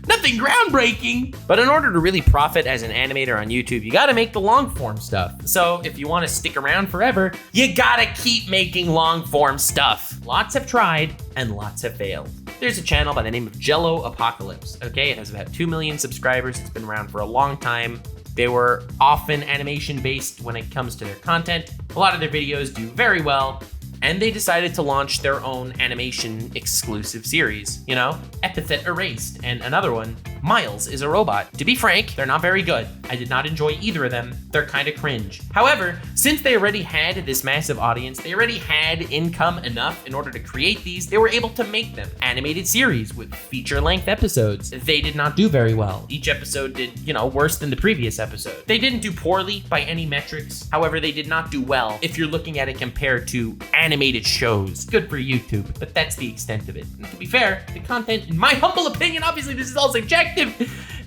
Nothing groundbreaking. But in order to really profit as an animator on YouTube, you gotta make the long form stuff. So if you wanna stick around forever, you gotta keep making long form stuff. Lots have tried and lots have failed. There's a channel by the name of Jello Apocalypse, okay? It has about 2 million subscribers. It's been around for a long time. They were often animation based when it comes to their content. A lot of their videos do very well. And they decided to launch their own animation exclusive series, you know? Epithet Erased, and another one, Miles is a Robot. To be frank, they're not very good. I did not enjoy either of them. They're kind of cringe. However, since they already had this massive audience, they already had income enough in order to create these, they were able to make them animated series with feature-length episodes. They did not do very well. Each episode did, you know, worse than the previous episode. They didn't do poorly by any metrics. However, they did not do well if you're looking at it compared to animated shows. Good for YouTube, but that's the extent of it. And to be fair, the content, in my humble opinion, obviously this is all subjective,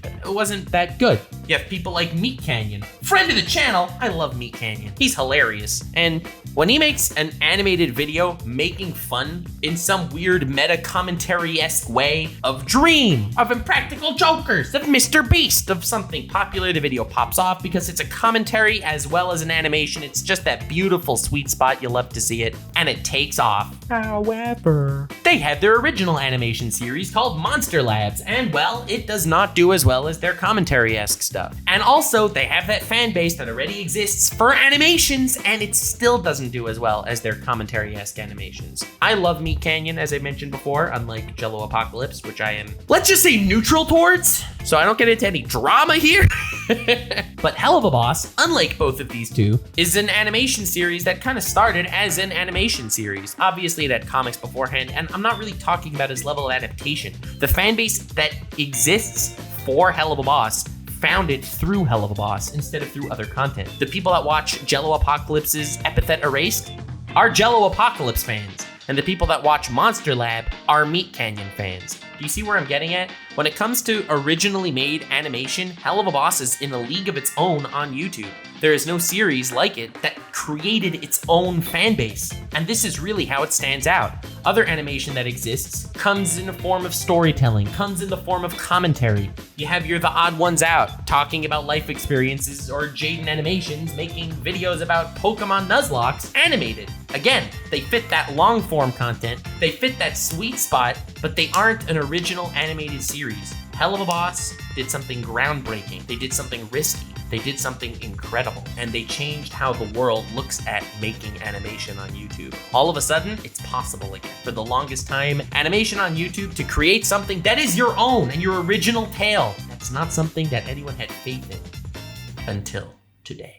it wasn't that good. You have people like Meat Canyon, friend of the channel. I love Meat Canyon. He's hilarious. And when he makes an animated video making fun in some weird meta commentary-esque way of Dream, of Impractical Jokers, of Mr. Beast, of something popular, the video pops off because it's a commentary as well as an animation. It's just that beautiful sweet spot. You love to see it, and it takes off. However, they had their original animation series called Monster Labs, and well, it does not do as well as their commentary-esque stuff. And also, they have that fan base that already exists for animations, and it still doesn't do as well as their commentary-esque animations. I love Meat Canyon, as I mentioned before, unlike Jello Apocalypse, which I am, let's just say, neutral towards, so I don't get into any drama here. But Helluva Boss, unlike both of these two, is an animation series that kind of started as an animation series. Obviously, it had comics beforehand, and I'm not really talking about its level of adaptation. The fan base that exists for Helluva Boss found it through Helluva Boss instead of through other content. The people that watch Jello Apocalypse's Epithet Erased are Jello Apocalypse fans, and the people that watch Monster Lab are Meat Canyon fans. Do you see where I'm getting at? When it comes to originally made animation, Helluva Boss is in a league of its own on YouTube. There is no series like it that created its own fan base, and this is really how it stands out. Other animation that exists comes in the form of storytelling, comes in the form of commentary. You have your The Odd Ones Out talking about life experiences, or Jaden Animations making videos about Pokemon Nuzlocke animated. Again, they fit that long form content, they fit that sweet spot, but they aren't an original animated series. Helluva Boss did something groundbreaking. They did something risky. They did something incredible. And they changed how the world looks at making animation on YouTube. All of a sudden, it's possible again. For the longest time, animation on YouTube to create something that is your own and your original tale. That's not something that anyone had faith in until today.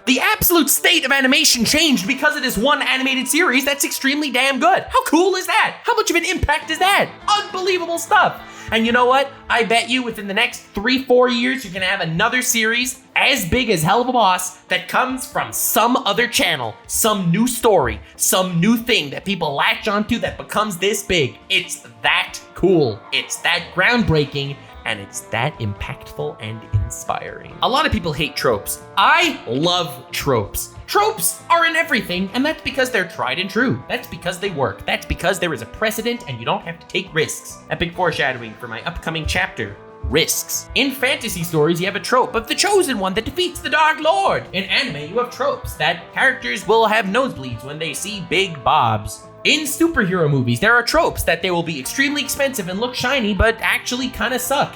The absolute state of animation changed because of this one animated series that's extremely damn good. How cool is that? How much of an impact is that? Unbelievable stuff. And you know what? I bet you within the next 3-4 years, you're gonna have another series as big as Helluva Boss that comes from some other channel, some new story, some new thing that people latch onto that becomes this big. It's that cool. It's that groundbreaking. And it's that impactful and inspiring. A lot of people hate tropes. I love tropes. Tropes are in everything, and that's because they're tried and true. That's because they work. That's because there is a precedent and you don't have to take risks. Epic foreshadowing for my upcoming chapter. Risks. In fantasy stories, you have a trope of the chosen one that defeats the Dark Lord. In anime, you have tropes that characters will have nosebleeds when they see big bobs. In superhero movies, there are tropes that they will be extremely expensive and look shiny, but actually kind of suck.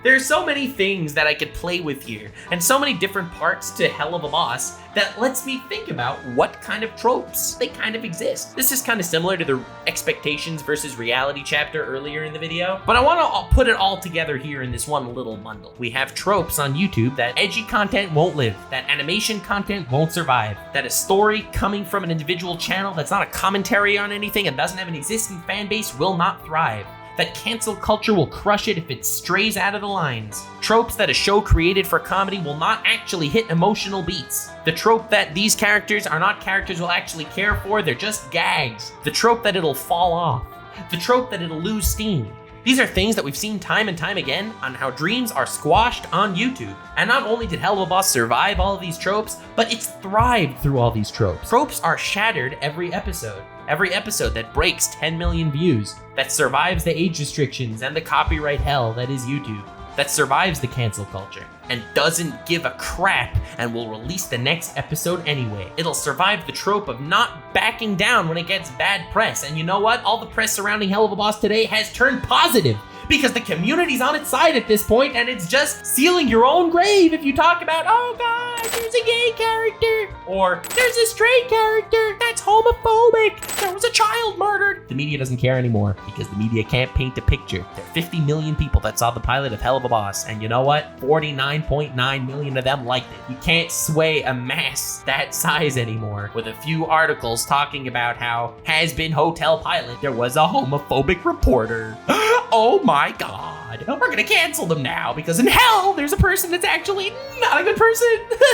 There's so many things that I could play with here, and so many different parts to Helluva Boss that lets me think about what kind of tropes they kind of exist. This is kind of similar to the expectations versus reality chapter earlier in the video, but I want to put it all together here in this one little bundle. We have tropes on YouTube that edgy content won't live, that animation content won't survive, that a story coming from an individual channel that's not a commentary on anything and doesn't have an existing fan base will not thrive, that cancel culture will crush it if it strays out of the lines. Tropes that a show created for comedy will not actually hit emotional beats. The trope that these characters are not characters we'll actually care for, they're just gags. The trope that it'll fall off. The trope that it'll lose steam. These are things that we've seen time and time again on how dreams are squashed on YouTube. And not only did Helluva Boss survive all of these tropes, but it's thrived through all these tropes. Tropes are shattered every episode. Every episode that breaks 10 million views, that survives the age restrictions and the copyright hell that is YouTube, that survives the cancel culture, and doesn't give a crap and will release the next episode anyway. It'll survive the trope of not backing down when it gets bad press. And you know what? All the press surrounding Helluva Boss today has turned positive, because the community's on its side at this point, and it's just sealing your own grave if you talk about, oh god, there's a gay character, or there's a straight character that's homophobic, there was a child murdered. The media doesn't care anymore, because the media can't paint a picture. There are 50 million people that saw the pilot of Helluva Boss, and you know what? 49.9 million of them liked it. You can't sway a mass that size anymore with a few articles talking about how has-been hotel pilot, there was a homophobic reporter. Oh my god, we're gonna cancel them now because in hell there's a person that's actually not a good person.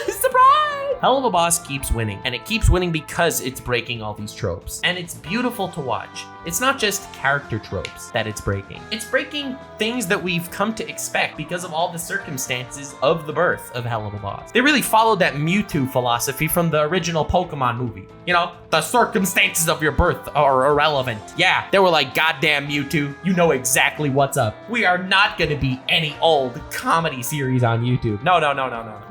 Surprise! Helluva Boss keeps winning, and it keeps winning because it's breaking all these tropes. And it's beautiful to watch. It's not just character tropes that it's breaking. It's breaking things that we've come to expect because of all the circumstances of the birth of Helluva Boss. They really followed that Mewtwo philosophy from the original Pokemon movie. You know, the circumstances of your birth are irrelevant. Yeah, they were like, goddamn Mewtwo, you know exactly what's up. We are not gonna be any old comedy series on YouTube. No.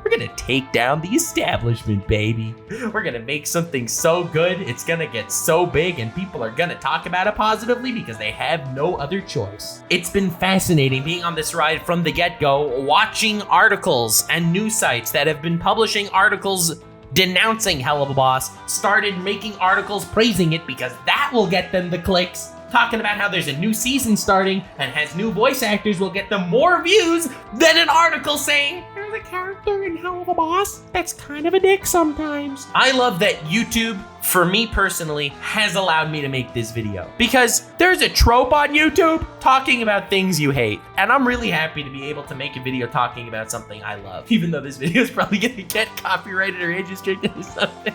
We're gonna take down the establishment, baby. We're gonna make something so good, it's gonna get so big, and people are gonna talk about it positively because they have no other choice. It's been fascinating being on this ride from the get-go, watching articles and news sites that have been publishing articles denouncing Helluva Boss started making articles praising it because that will get them the clicks. Talking about how there's a new season starting and has new voice actors will get them more views than an article saying there's a character in Helluva Boss that's kind of a dick sometimes. I love that YouTube, for me personally, has allowed me to make this video because there's a trope on YouTube talking about things you hate, and I'm really happy to be able to make a video talking about something I love, even though this video is probably gonna get copyrighted or age restricted or something.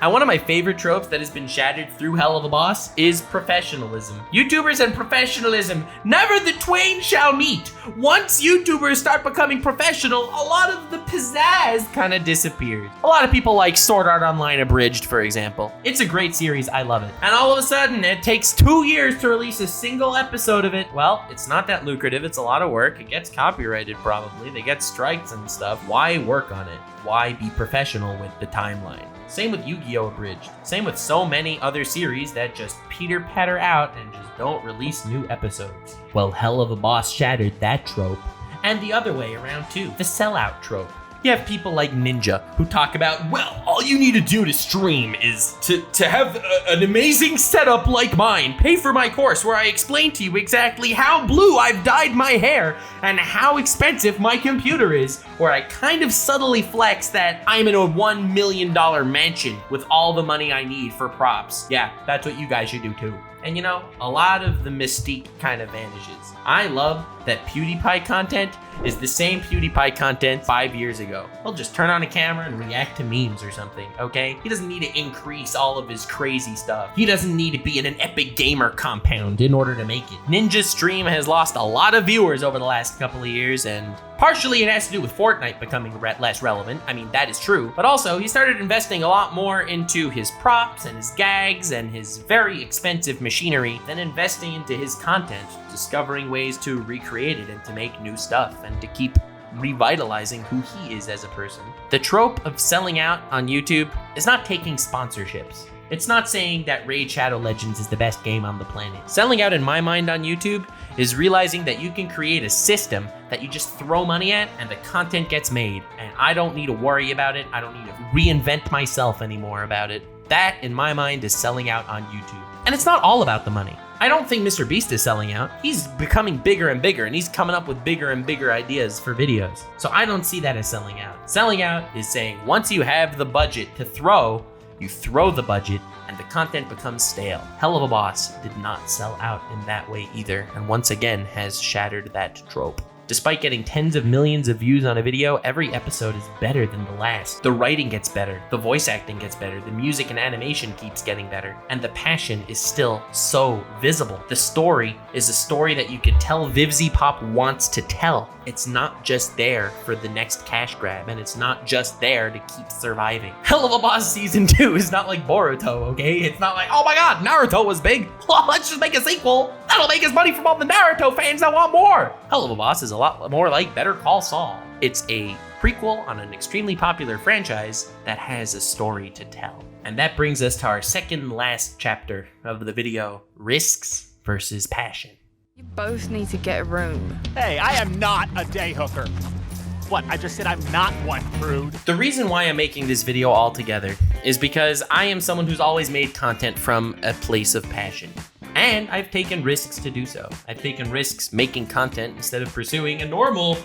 And one of my favorite tropes that has been shattered through Helluva Boss is professionalism. YouTubers and professionalism, never the twain shall meet. Once YouTubers start becoming professional, a lot of the pizzazz kind of disappears. A lot of people like Sword Art Online Abridged, for example. It's a great series, I love it. And all of a sudden, it takes 2 years to release a single episode of it. Well, it's not that lucrative, it's a lot of work. It gets copyrighted probably, they get strikes and stuff. Why work on it? Why be professional with the timeline? Same with Yu-Gi-Oh! Abridged. Same with so many other series that just peter-patter out and just don't release new episodes. Well, Helluva Boss shattered that trope. And the other way around too, the sellout trope. You have people like Ninja who talk about, well, all you need to do to stream is to have an amazing setup like mine. Pay for my course where I explain to you exactly how blue I've dyed my hair and how expensive my computer is, where I kind of subtly flex that I'm in a $1 million mansion with all the money I need for props. Yeah, that's what you guys should do too. And you know, a lot of the mystique kind of vanishes. I love that PewDiePie content is the same PewDiePie content 5 years ago. He'll just turn on a camera and react to memes or something, okay? He doesn't need to increase all of his crazy stuff. He doesn't need to be in an epic gamer compound in order to make it. Ninja's stream has lost a lot of viewers over the last couple of years, and partially it has to do with Fortnite becoming less relevant. I mean, that is true. But also, he started investing a lot more into his props and his gags and his very expensive machinery than investing into his content, discovering ways to recreate it and to make new stuff and to keep revitalizing who he is as a person. The trope of selling out on YouTube is not taking sponsorships. It's not saying that Raid Shadow Legends is the best game on the planet. Selling out in my mind on YouTube is realizing that you can create a system that you just throw money at and the content gets made. And I don't need to worry about it. I don't need to reinvent myself anymore about it. That, in my mind, is selling out on YouTube. And it's not all about the money. I don't think Mr. Beast is selling out. He's becoming bigger and bigger, and he's coming up with bigger and bigger ideas for videos. So I don't see that as selling out. Selling out is saying once you have the budget to throw, you throw the budget, and the content becomes stale. Helluva Boss did not sell out in that way either, and once again has shattered that trope. Despite getting tens of millions of views on a video, every episode is better than the last. The writing gets better, the voice acting gets better, the music and animation keeps getting better, and the passion is still so visible. The story is a story that you could tell Vivzy Pop wants to tell. It's not just there for the next cash grab, and it's not just there to keep surviving. Helluva Boss Season 2 is not like Boruto, okay? It's not like, oh my god, Naruto was big. Well, let's just make a sequel. That'll make us money from all the Naruto fans that want more. Helluva Boss is a lot more like Better Call Saul. It's a prequel on an extremely popular franchise that has a story to tell. And that brings us to our second last chapter of the video, Risks versus Passion. You both need to get a room. Hey, I am not a day hooker. What, I just said I'm not one, prude. The reason why I'm making this video all together is because I am someone who's always made content from a place of passion. And I've taken risks to do so. I've taken risks making content instead of pursuing a normal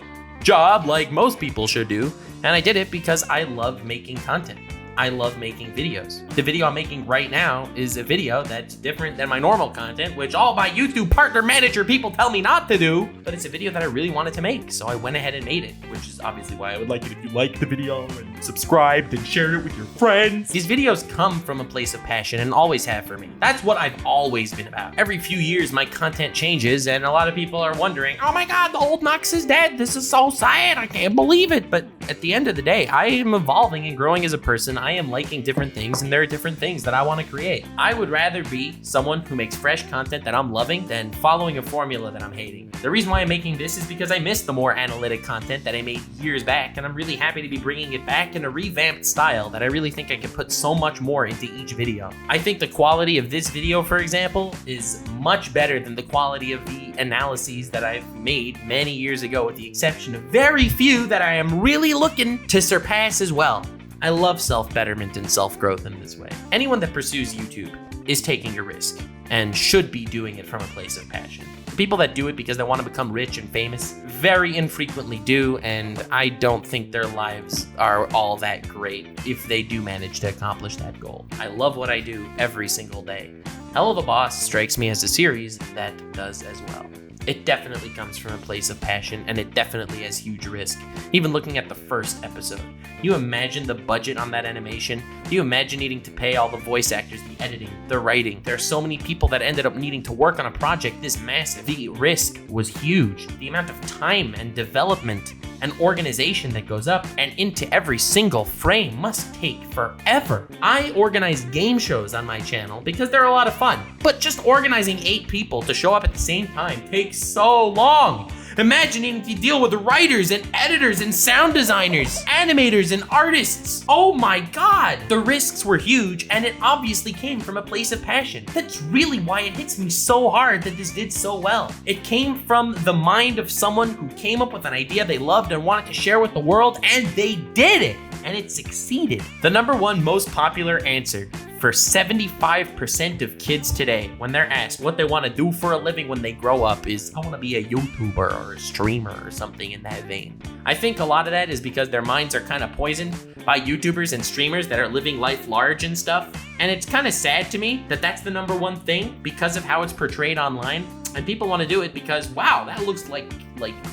job like most people should do. And I did it because I love making content. I love making videos. The video I'm making right now is a video that's different than my normal content, which all my YouTube partner manager people tell me not to do, but it's a video that I really wanted to make, so I went ahead and made it, which is obviously why I would like it if you liked the video and subscribed and shared it with your friends. These videos come from a place of passion and always have for me. That's what I've always been about. Every few years, my content changes, and a lot of people are wondering, oh my god, the old Nox is dead. This is so sad. I can't believe it. But at the end of the day, I am evolving and growing as a person. I am liking different things, and there are different things that I want to create. I would rather be someone who makes fresh content that I'm loving than following a formula that I'm hating. The reason why I'm making this is because I miss the more analytic content that I made years back, and I'm really happy to be bringing it back in a revamped style that I really think I can put so much more into each video. I think the quality of this video, for example, is much better than the quality of the analyses that I've made many years ago, with the exception of very few that I am really looking to surpass as well. I love self-betterment and self-growth in this way. Anyone that pursues YouTube is taking a risk and should be doing it from a place of passion. People that do it because they want to become rich and famous very infrequently do, and I don't think their lives are all that great if they do manage to accomplish that goal. I love what I do every single day. Helluva Boss strikes me as a series that does as well. It definitely comes from a place of passion, and it definitely has huge risk. Even looking at the first episode, you imagine the budget on that animation? You imagine needing to pay all the voice actors, the editing, the writing? There are so many people that ended up needing to work on a project this massive. The risk was huge. The amount of time and development and organization that goes up and into every single frame must take forever. I organize game shows on my channel because they're a lot of fun, but just organizing 8 people to show up at the same time takes so long. Imagine needing to deal with writers and editors and sound designers, animators and artists. Oh my god. The risks were huge, and it obviously came from a place of passion. That's really why it hits me so hard that this did so well. It came from the mind of someone who came up with an idea they loved and wanted to share with the world, and they did it. And it succeeded. The #1 most popular answer for 75% of kids today when they're asked what they want to do for a living when they grow up is, I want to be a YouTuber or a streamer or something in that vein. I think a lot of that is because their minds are kind of poisoned by YouTubers and streamers that are living life large and stuff. And it's kind of sad to me that that's the #1 thing because of how it's portrayed online. And people want to do it because, wow, that looks like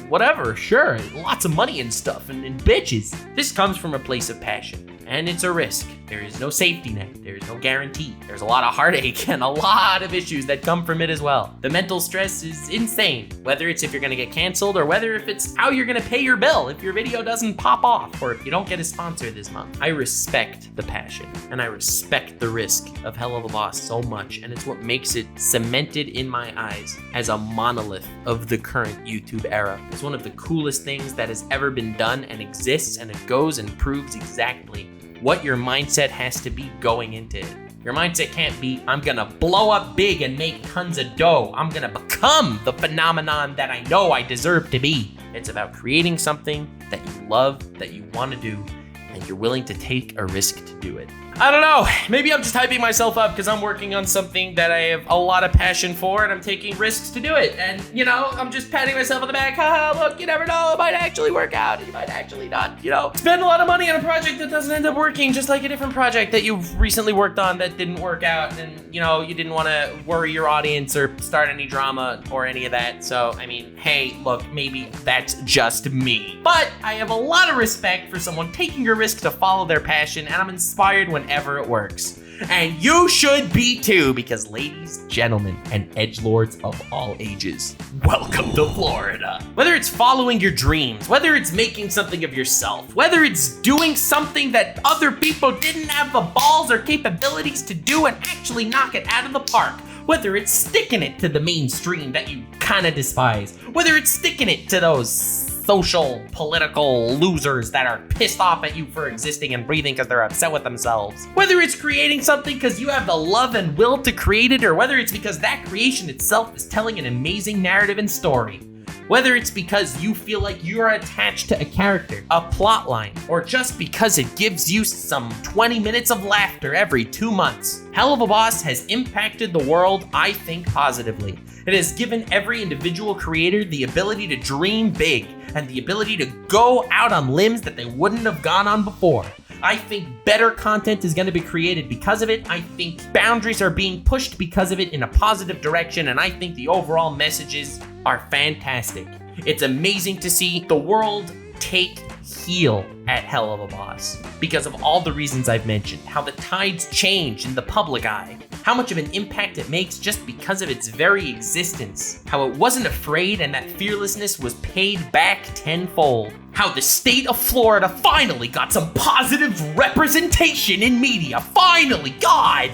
whatever, sure, lots of money and stuff and bitches. This comes from a place of passion, and it's a risk. There is no safety net. There is no guarantee. There's a lot of heartache and a lot of issues that come from it as well. The mental stress is insane, whether it's if you're gonna get canceled or whether if it's how you're gonna pay your bill if your video doesn't pop off or if you don't get a sponsor this month. I respect the passion and I respect the risk of Helluva Boss so much, and it's what makes it cemented in my eyes as a monolith of the current YouTube era. It's one of the coolest things that has ever been done and exists, and it goes and proves exactly what your mindset has to be going into it. Your mindset can't be, I'm gonna blow up big and make tons of dough. I'm gonna become the phenomenon that I know I deserve to be. It's about creating something that you love, that you want to do, and you're willing to take a risk to do it. I don't know, maybe I'm just hyping myself up because I'm working on something that I have a lot of passion for and I'm taking risks to do it. And, you know, I'm just patting myself on the back. Haha, look, you never know, it might actually work out. It might actually not, you know. Spend a lot of money on a project that doesn't end up working, just like a different project that you've recently worked on that didn't work out. And, you know, you didn't want to worry your audience or start any drama or any of that. So, I mean, hey, look, maybe that's just me. But I have a lot of respect for someone taking a risk to follow their passion, and I'm inspired whenever it works. And you should be too, because ladies, gentlemen, and edgelords of all ages, welcome to Florida. Whether it's following your dreams, whether it's making something of yourself, whether it's doing something that other people didn't have the balls or capabilities to do and actually knock it out of the park, whether it's sticking it to the mainstream that you kind of despise, whether it's sticking it to those social, political losers that are pissed off at you for existing and breathing because they're upset with themselves. Whether it's creating something because you have the love and will to create it, or whether it's because that creation itself is telling an amazing narrative and story. Whether it's because you feel like you're attached to a character, a plot line, or just because it gives you some 20 minutes of laughter every 2 months, Helluva Boss has impacted the world, I think, positively. It has given every individual creator the ability to dream big and the ability to go out on limbs that they wouldn't have gone on before. I think better content is going to be created because of it. I think boundaries are being pushed because of it in a positive direction, and I think the overall messages are fantastic. It's amazing to see the world take heel at Helluva Boss because of all the reasons I've mentioned, how the tides change in the public eye, how much of an impact it makes just because of its very existence, how it wasn't afraid and that fearlessness was paid back tenfold, how the state of Florida finally got some positive representation in media, finally, God!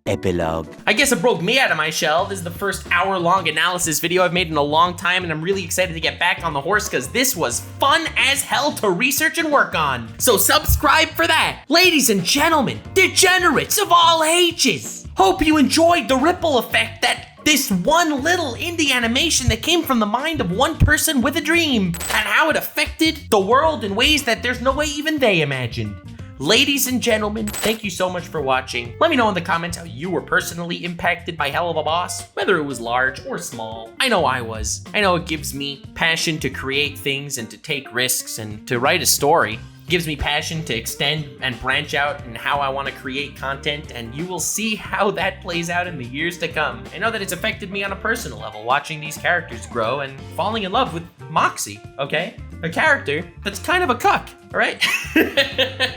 Epilogue. I guess it broke me out of my shell. This is the first hour-long analysis video I've made in a long time, and I'm really excited to get back on the horse because this was fun as hell to research and work on. So subscribe for that. Ladies and gentlemen, degenerates of all ages, hope you enjoyed the ripple effect that this one little indie animation that came from the mind of one person with a dream, and how it affected the world in ways that there's no way even they imagined. Ladies and gentlemen, thank you so much for watching. Let me know in the comments how you were personally impacted by Helluva Boss, whether it was large or small. I know I was. I know it gives me passion to create things and to take risks and to write a story. It gives me passion to extend and branch out in how I want to create content, and you will see how that plays out in the years to come. I know that it's affected me on a personal level, watching these characters grow and falling in love with Moxie, okay? A character that's kind of a cuck, all right?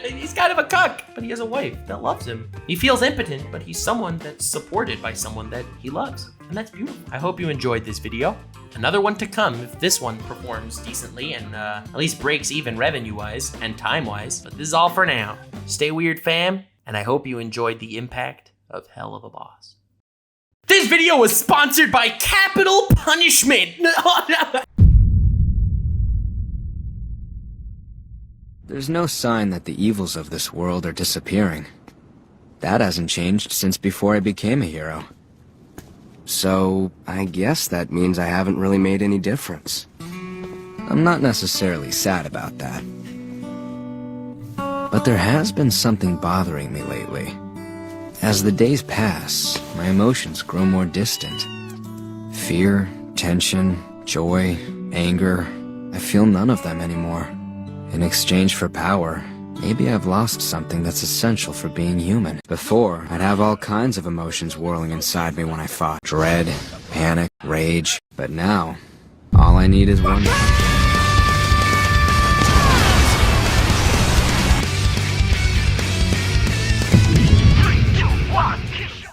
He's kind of a cuck, but he has a wife that loves him. He feels impotent, but he's someone that's supported by someone that he loves, and that's beautiful. I hope you enjoyed this video. Another one to come if this one performs decently and at least breaks even revenue-wise and time-wise. But this is all for now. Stay weird, fam, and I hope you enjoyed the impact of Helluva Boss. This video was sponsored by Capital Punishment. There's no sign that the evils of this world are disappearing. That hasn't changed since before I became a hero. So, I guess that means I haven't really made any difference. I'm not necessarily sad about that. But there has been something bothering me lately. As the days pass, my emotions grow more distant. Fear, tension, joy, anger, I feel none of them anymore. In exchange for power, maybe I've lost something that's essential for being human. Before, I'd have all kinds of emotions whirling inside me when I fought. Dread, panic, rage. But now, all I need is one.